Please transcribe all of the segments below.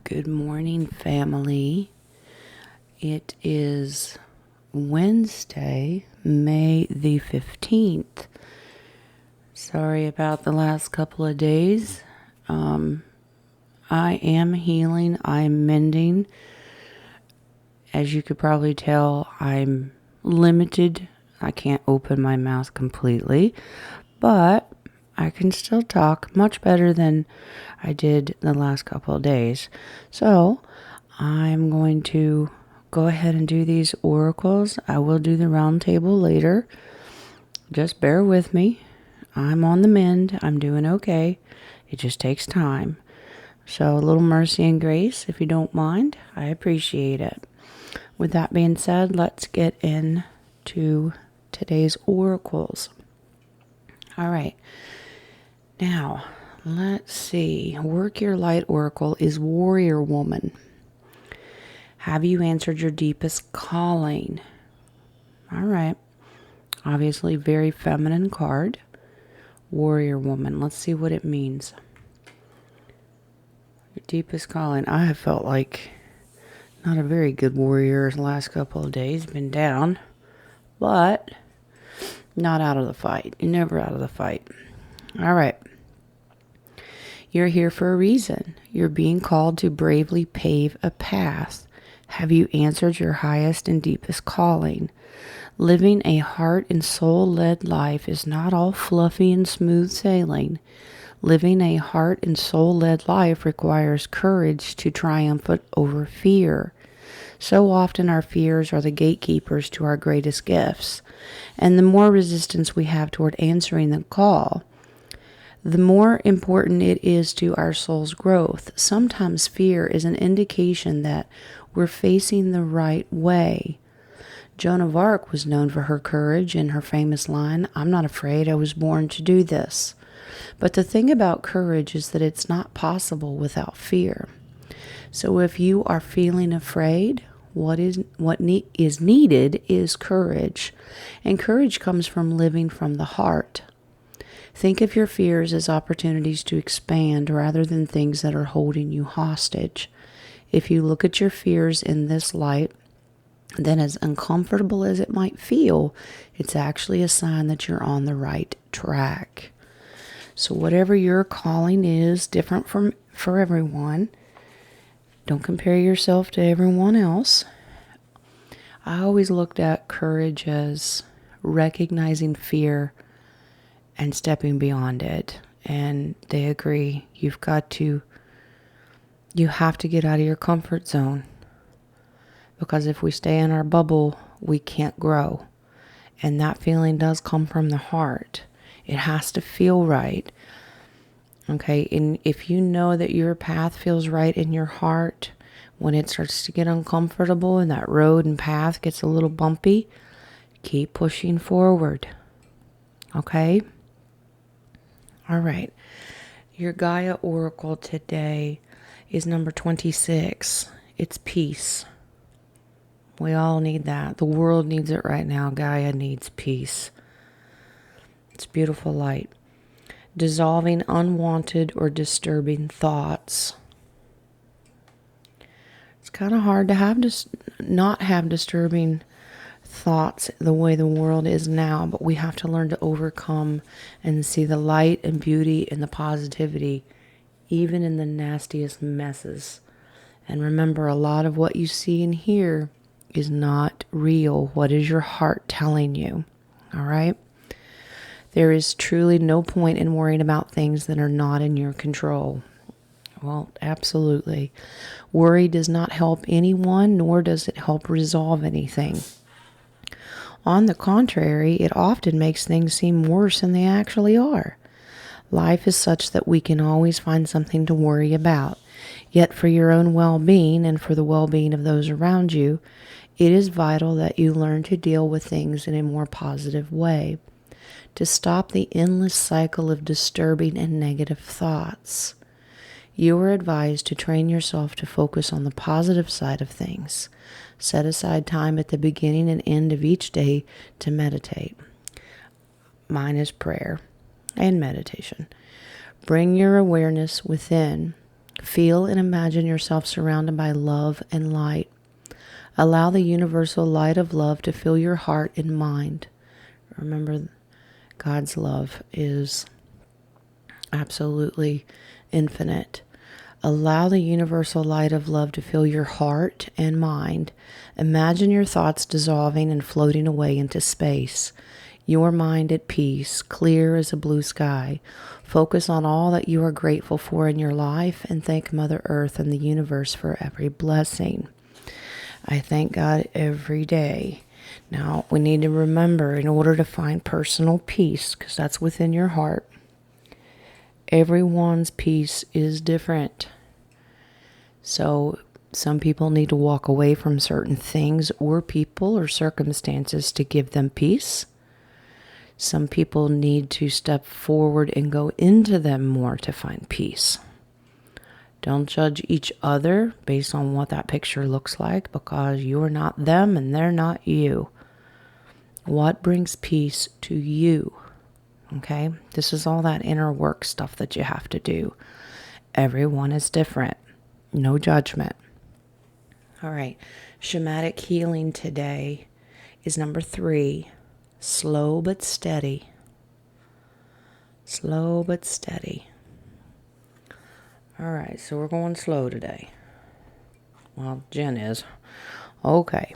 Good morning, family. It is Wednesday, May the 15th. Sorry about the last couple of days. I am healing. I'm mending. As you could probably tell, I'm limited. I can't open my mouth completely, but I can still talk much better than I did the last couple of days. So I'm going to go ahead and do these oracles. I will do the round table later. Just bear with me. I'm on the mend. I'm doing okay. It just takes time. So a little mercy and grace, if you don't mind. I appreciate it. With that being said, let's get into today's oracles. All right. Now, let's see. Work Your Light Oracle is Warrior Woman. Have you answered your deepest calling? All right. Obviously, very feminine card. Warrior Woman. Let's see what it means. Your deepest calling. I have felt like not a very good warrior the last couple of days. Been down. But not out of the fight. You're never out of the fight. All right. You're here for a reason. You're being called to bravely pave a path. Have you answered your highest and deepest calling? Living a heart and soul-led life is not all fluffy and smooth sailing. Living a heart and soul-led life requires courage to triumph over fear. So often our fears are the gatekeepers to our greatest gifts. And the more resistance we have toward answering the call, the more important it is to our soul's growth. Sometimes fear is an indication that we're facing the right way. Joan of Arc was known for her courage and her famous line, "I'm not afraid, I was born to do this." But the thing about courage is that it's not possible without fear. So if you are feeling afraid, what is needed is courage. And courage comes from living from the heart. Think of your fears as opportunities to expand rather than things that are holding you hostage. If you look at your fears in this light, then as uncomfortable as it might feel, it's actually a sign that you're on the right track. So whatever your calling is, different for everyone. Don't compare yourself to everyone else. I always looked at courage as recognizing fear and stepping beyond it. And they agree. You have to get out of your comfort zone. Because if we stay in our bubble, we can't grow. And that feeling does come from the heart. It has to feel right. Okay, and if you know that your path feels right in your heart, when it starts to get uncomfortable and that road and path gets a little bumpy, keep pushing forward. Okay? All right. Your Gaia Oracle today is number 26. It's peace. We all need that. The world needs it right now. Gaia needs peace. It's beautiful light. Dissolving unwanted or disturbing thoughts. It's kind of hard to not have disturbing thoughts the way the world is now, but we have to learn to overcome and see the light and beauty and the positivity even in the nastiest messes. And remember, a lot of what you see and hear is not real. What is your heart telling you? All right? There is truly no point in worrying about things that are not in your control. Well, absolutely. Worry does not help anyone, nor does it help resolve anything. On the contrary, it often makes things seem worse than they actually are. Life is such that we can always find something to worry about. Yet for your own well-being and for the well-being of those around you, it is vital that you learn to deal with things in a more positive way, to stop the endless cycle of disturbing and negative thoughts. You are advised to train yourself to focus on the positive side of things. Set aside time at the beginning and end of each day to meditate. Mine is prayer and meditation. Bring your awareness within. Feel and imagine yourself surrounded by love and light. Allow the universal light of love to fill your heart and mind. Remember, God's love is absolutely infinite. Allow the universal light of love to fill your heart and mind. Imagine your thoughts dissolving and floating away into space. Your mind at peace, clear as a blue sky. Focus on all that you are grateful for in your life and thank Mother Earth and the universe for every blessing. I thank God every day. Now, we need to remember, in order to find personal peace, because that's within your heart, everyone's peace is different. So some people need to walk away from certain things or people or circumstances to give them peace. Some people need to step forward and go into them more to find peace. Don't judge each other based on what that picture looks like, because you're not them and they're not you. What brings peace to you? Okay? This is all that inner work stuff that you have to do. Everyone is different. No judgment. All right. Shamanic healing today is number 3. Slow but steady. Slow but steady. All right, so we're going slow today. Well, Jen is. Okay.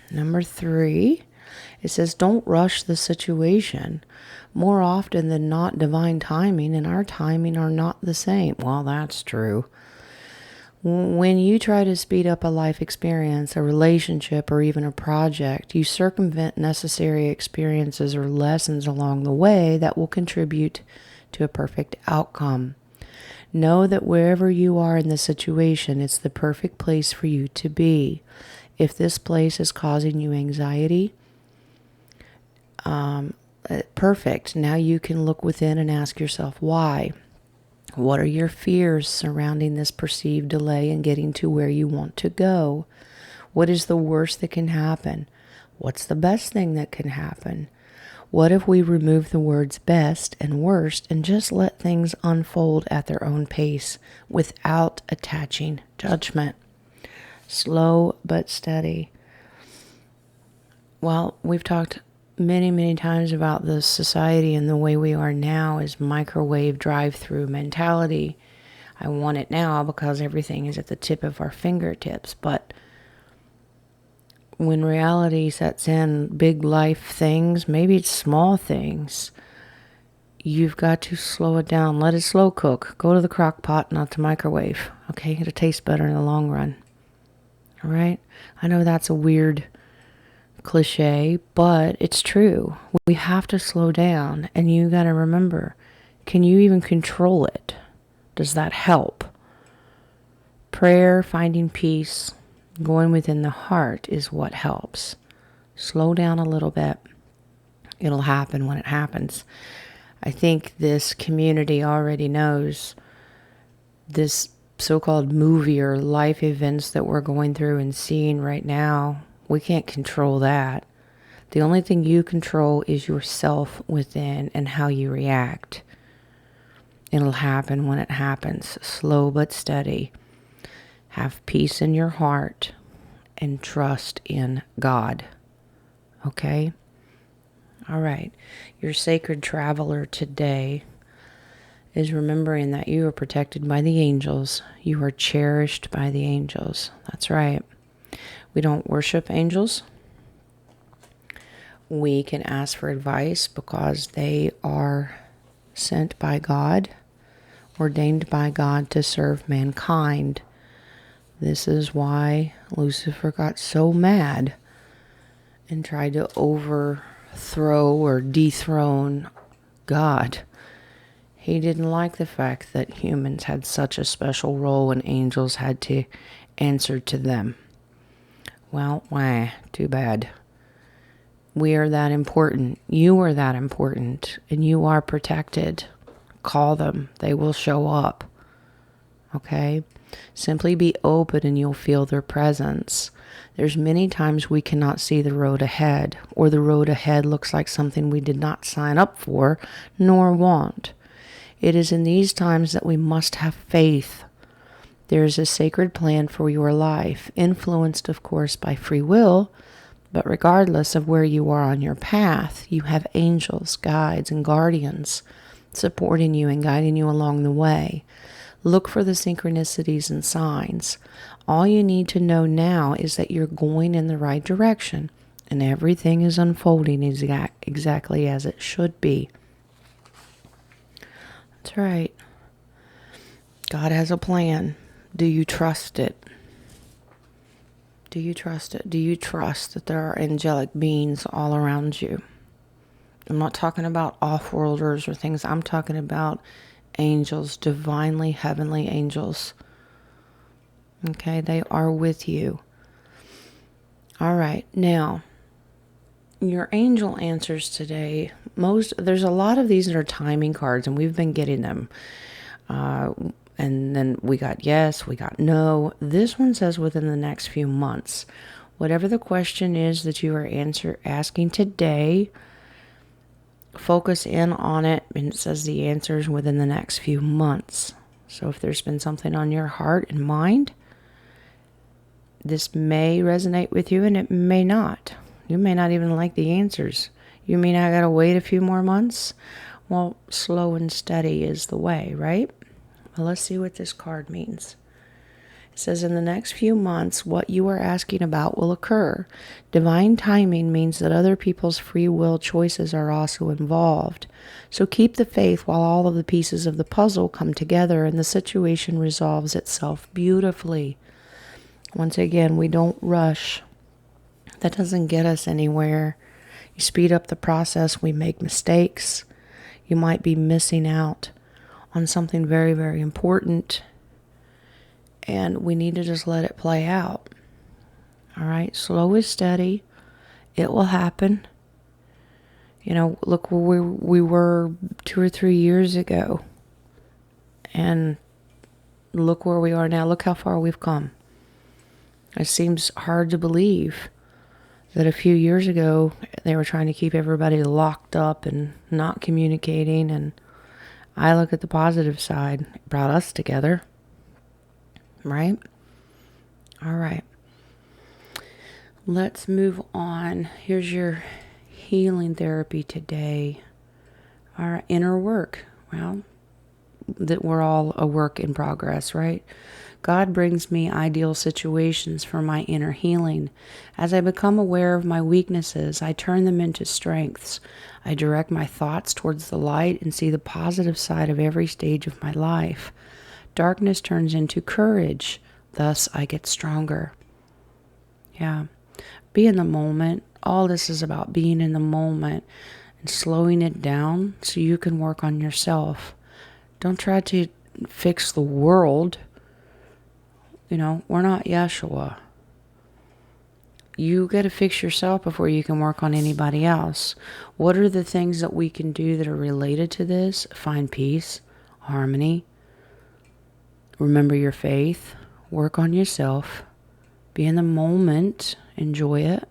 Number 3, it says, don't rush the situation. More often than not, divine timing and our timing are not the same. Well, that's true. When you try to speed up a life experience, a relationship, or even a project, you circumvent necessary experiences or lessons along the way that will contribute to a perfect outcome. Know that wherever you are in the situation, it's the perfect place for you to be. If this place is causing you anxiety, perfect. Now you can look within and ask yourself, why? What are your fears surrounding this perceived delay in getting to where you want to go? What is the worst that can happen? What's the best thing that can happen? What if we remove the words best and worst and just let things unfold at their own pace without attaching judgment? Slow but steady. Well, we've talked many times about the society and the way we are now is microwave drive-through mentality. I want it now because everything is at the tip of our fingertips. But when reality sets in, big life things, maybe it's small things, you've got to slow it down. Let it slow cook. Go to the crock pot, not the microwave. Okay, it'll taste better in the long run. All right? I know that's a weird cliche, but it's true. We have to slow down, and you got to remember, can you even control it? Does that help? Prayer, finding peace, going within the heart is what helps. Slow down a little bit. It'll happen when it happens. I think this community already knows this so-called movie or life events that we're going through and seeing right now. We can't control that. The only thing you control is yourself within and how you react. It'll happen when it happens. Slow but steady. Have peace in your heart and trust in God. Okay? All right. Your sacred traveler today is remembering that you are protected by the angels. You are cherished by the angels. That's right. We don't worship angels. We can ask for advice because they are sent by God, ordained by God to serve mankind. This is why Lucifer got so mad and tried to overthrow or dethrone God. He didn't like the fact that humans had such a special role and angels had to answer to them. Well, too bad. We are that important. You are that important. And you are protected. Call them. They will show up. Okay? Simply be open and you'll feel their presence. There's many times we cannot see the road ahead, or the road ahead looks like something we did not sign up for, nor want. It is in these times that we must have faith. There is a sacred plan for your life, influenced, of course, by free will, but regardless of where you are on your path, you have angels, guides, and guardians supporting you and guiding you along the way. Look for the synchronicities and signs. All you need to know now is that you're going in the right direction and everything is unfolding exactly as it should be. That's right. God has a plan. Do you trust it? Do you trust it? Do you trust that there are angelic beings all around you? I'm not talking about off-worlders or things. I'm talking about angels, divinely heavenly angels. Okay, they are with you. All right, now, your angel answers today, there's a lot of these that are timing cards, and we've been getting them. And then we got yes, we got no. This one says within the next few months. Whatever the question is that you are asking today, focus in on it, and it says the answer is within the next few months. So if there's been something on your heart and mind, this may resonate with you and it may not. You may not even like the answers. You mean I gotta wait a few more months? Well, slow and steady is the way, right? Well, let's see what this card means. It says, in the next few months, what you are asking about will occur. Divine timing means that other people's free will choices are also involved. So keep the faith while all of the pieces of the puzzle come together and the situation resolves itself beautifully. Once again, we don't rush. That doesn't get us anywhere. You speed up the process, we make mistakes. You might be missing out on something very, very important. And we need to just let it play out. All right, slow is steady. It will happen. You know, look where we were 2 or 3 years ago. And look where we are now. Look how far we've come. It seems hard to believe that a few years ago they were trying to keep everybody locked up and not communicating. And I look at the positive side. It brought us together. Right? All right. Let's move on. Here's your healing therapy today. Our inner work. Well, that we're all a work in progress, right? God brings me ideal situations for my inner healing. As I become aware of my weaknesses, I turn them into strengths. I direct my thoughts towards the light and see the positive side of every stage of my life. Darkness turns into courage. Thus, I get stronger. Yeah. Be in the moment. All this is about being in the moment and slowing it down so you can work on yourself. Don't try to fix the world. You know, we're not Yeshua. You got to fix yourself before you can work on anybody else. What are the things that we can do that are related to this? Find peace, harmony. Remember your faith. Work on yourself. Be in the moment. Enjoy it.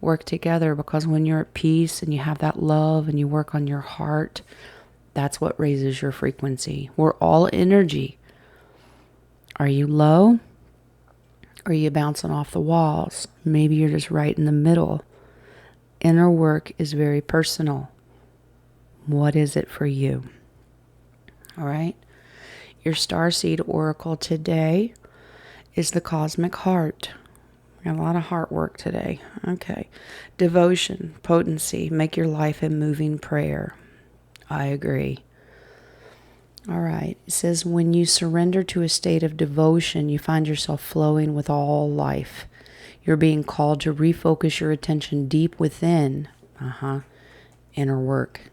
Work together, because when you're at peace and you have that love and you work on your heart, that's what raises your frequency. We're all energy. Are you low? Or are you bouncing off the walls? Maybe you're just right in the middle. Inner work is very personal. What is it for you? All right. Your starseed oracle today is the cosmic heart. A lot of heart work today. Okay. Devotion, potency, make your life a moving prayer. I agree. All right. It says, when you surrender to a state of devotion, you find yourself flowing with all life. You're being called to refocus your attention deep within. Inner work.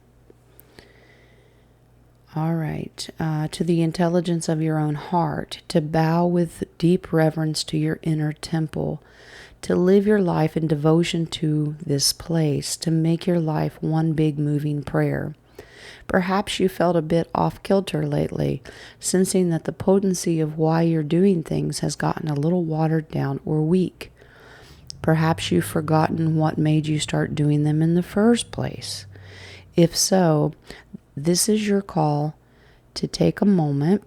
All right. To the intelligence of your own heart, to bow with deep reverence to your inner temple, to live your life in devotion to this place, to make your life one big moving prayer. Perhaps you felt a bit off kilter lately, sensing that the potency of why you're doing things has gotten a little watered down or weak. Perhaps you've forgotten what made you start doing them in the first place. If so, this is your call to take a moment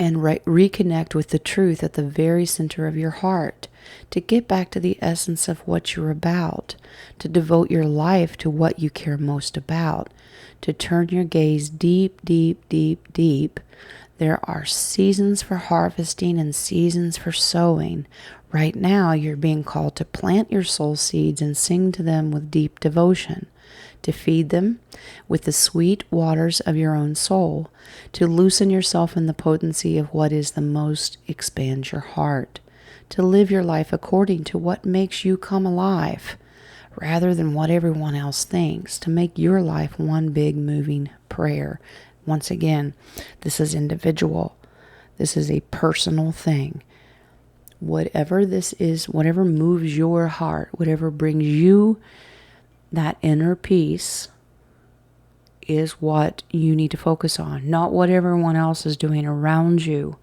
and reconnect with the truth at the very center of your heart, to get back to the essence of what you're about, to devote your life to what you care most about, to turn your gaze deep, deep, deep, deep. There are seasons for harvesting and seasons for sowing. Right now, you're being called to plant your soul seeds and sing to them with deep devotion, to feed them with the sweet waters of your own soul, to loosen yourself in the potency of what is the most, expand your heart, to live your life according to what makes you come alive, rather than what everyone else thinks, to make your life one big moving prayer. Once again, this is individual. This is a personal thing. Whatever this is, whatever moves your heart, whatever brings you that inner peace, is what you need to focus on, not what everyone else is doing around you.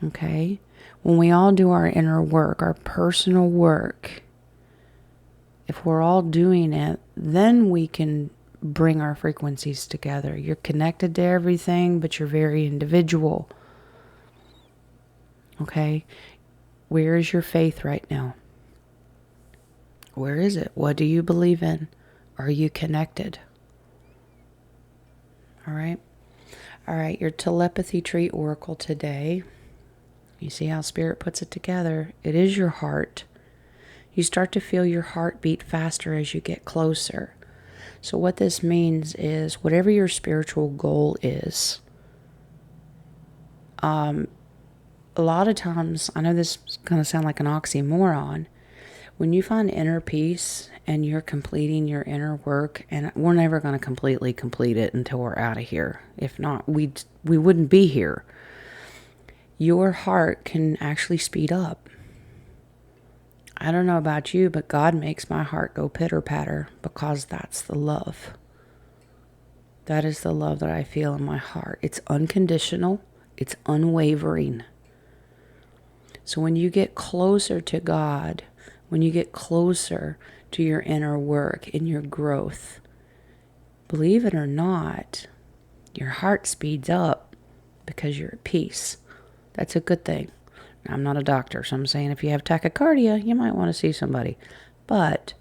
Okay? When we all do our inner work, our personal work, if we're all doing it, then we can bring our frequencies together. You're connected to everything, but you're very individual. Okay? Where is your faith right now? Where is it? What do you believe in? Are you connected? All right? All right, your telepathy tree oracle today. You see how Spirit puts it together? It is your heart. You start to feel your heart beat faster as you get closer. So what this means is whatever your spiritual goal is, a lot of times, I know this is going to sound like an oxymoron, when you find inner peace and you're completing your inner work, and we're never going to completely complete it until we're out of here. If not, we wouldn't be here. Your heart can actually speed up. I don't know about you, but God makes my heart go pitter-patter because that's the love. That is the love that I feel in my heart. It's unconditional. It's unwavering. So when you get closer to God, when you get closer to your inner work and your growth, believe it or not, your heart speeds up because you're at peace. That's a good thing. I'm not a doctor, so I'm saying if you have tachycardia, you might want to see somebody. But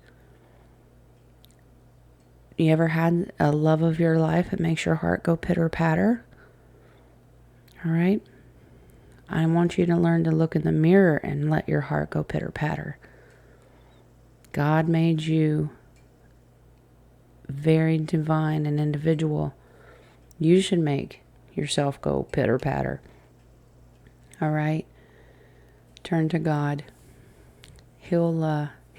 you ever had a love of your life that makes your heart go pitter-patter? All right? I want you to learn to look in the mirror and let your heart go pitter-patter. God made you very divine and individual. You should make yourself go pitter-patter. All right? Turn to God. He'll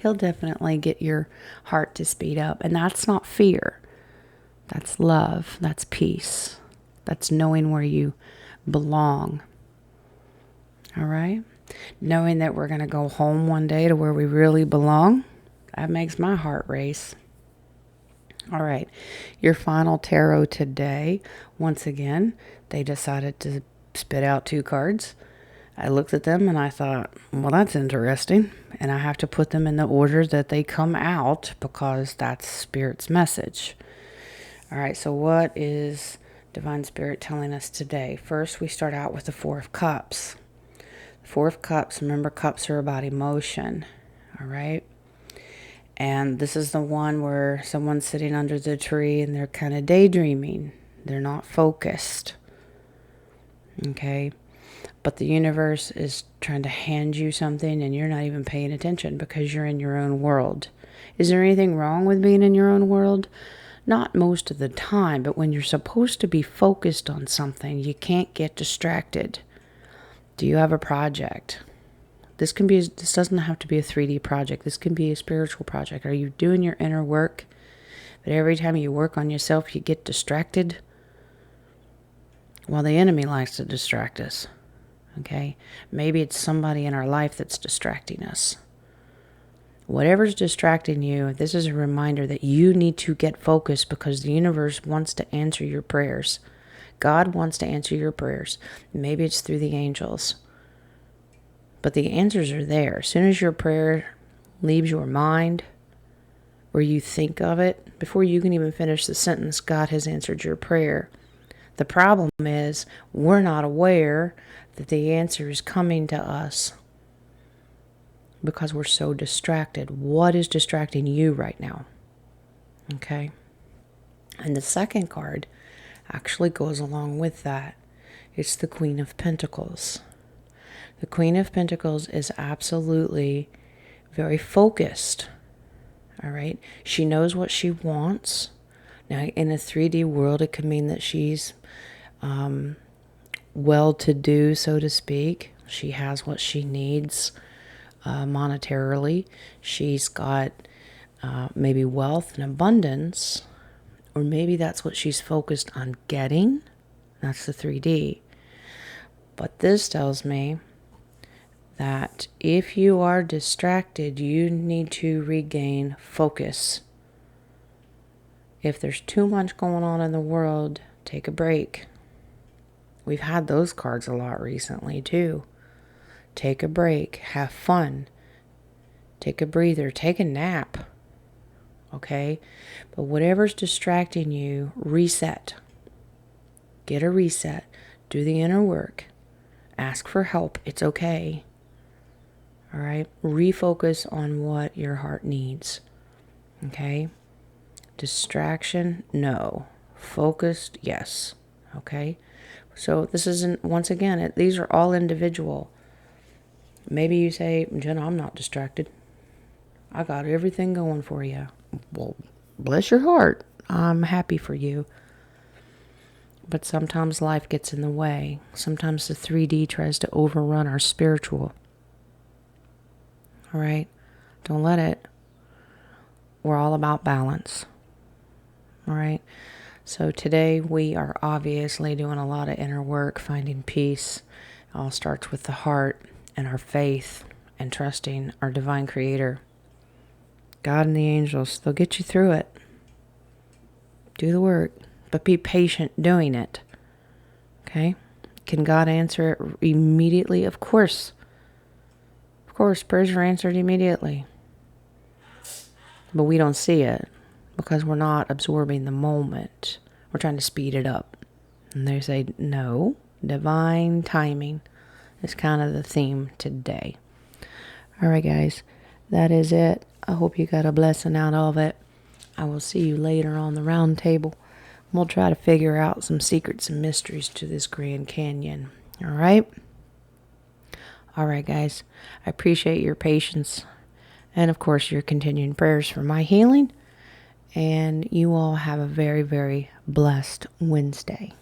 definitely get your heart to speed up. And that's not fear. That's love. That's peace. That's knowing where you belong. All right? Knowing that we're going to go home one day to where we really belong. That makes my heart race. All right. Your final tarot today. Once again, they decided to spit out 2 cards. I looked at them and I thought, well, that's interesting. And I have to put them in the order that they come out because that's Spirit's message. All right, so what is Divine Spirit telling us today? First, we start out with the 4 of Cups. The 4 of Cups, remember, cups are about emotion. All right? And this is the one where someone's sitting under the tree and they're kind of daydreaming. They're not focused. Okay? But the universe is trying to hand you something and you're not even paying attention because you're in your own world. Is there anything wrong with being in your own world? Not most of the time, but when you're supposed to be focused on something, you can't get distracted. Do you have a project? This doesn't have to be a 3D project. This can be a spiritual project. Are you doing your inner work? But every time you work on yourself, you get distracted? Well, the enemy likes to distract us. Okay? Maybe it's somebody in our life that's distracting us. Whatever's distracting you, this is a reminder that you need to get focused because the universe wants to answer your prayers. God wants to answer your prayers. Maybe it's through the angels. But the answers are there. As soon as your prayer leaves your mind or you think of it, before you can even finish the sentence, God has answered your prayer. The problem is we're not aware that the answer is coming to us because we're so distracted. What is distracting you right now? Okay. And the second card actually goes along with that. It's the Queen of Pentacles. The Queen of Pentacles is absolutely very focused. All right. She knows what she wants. Now, in a 3D world, it could mean that she's well-to-do, so to speak. She has what she needs monetarily. She's got maybe wealth and abundance, or maybe that's what she's focused on getting. That's the 3D. But this tells me that if you are distracted, you need to regain focus. If there's too much going on in the world, take a break. We've had those cards a lot recently too. Take a break, have fun, take a breather, take a nap. Okay? But whatever's distracting you, reset. Get a reset. Do the inner work. Ask for help. It's okay. All right? Refocus on what your heart needs. Okay? Distraction, no. Focused, yes. Okay? So this isn't, once again, these are all individual. Maybe you say, Jenna, I'm not distracted. I got everything going for you. Well, bless your heart. I'm happy for you. But sometimes life gets in the way. Sometimes the 3D tries to overrun our spiritual. All right? Don't let it. We're all about balance. All right? So today we are obviously doing a lot of inner work, finding peace. It all starts with the heart and our faith and trusting our divine creator. God and the angels, they'll get you through it. Do the work, but be patient doing it. Okay? Can God answer it immediately? Of course. Of course, prayers are answered immediately. But we don't see it because we're not absorbing the moment. We're trying to speed it up. And they say, no, divine timing is kind of the theme today. All right, guys, that is it. I hope you got a blessing out of it. I will see you later on the round table. We'll try to figure out some secrets and mysteries to this Grand Canyon. All right? All right, guys. I appreciate your patience and, of course, your continuing prayers for my healing. And you all have a very, very blessed Wednesday.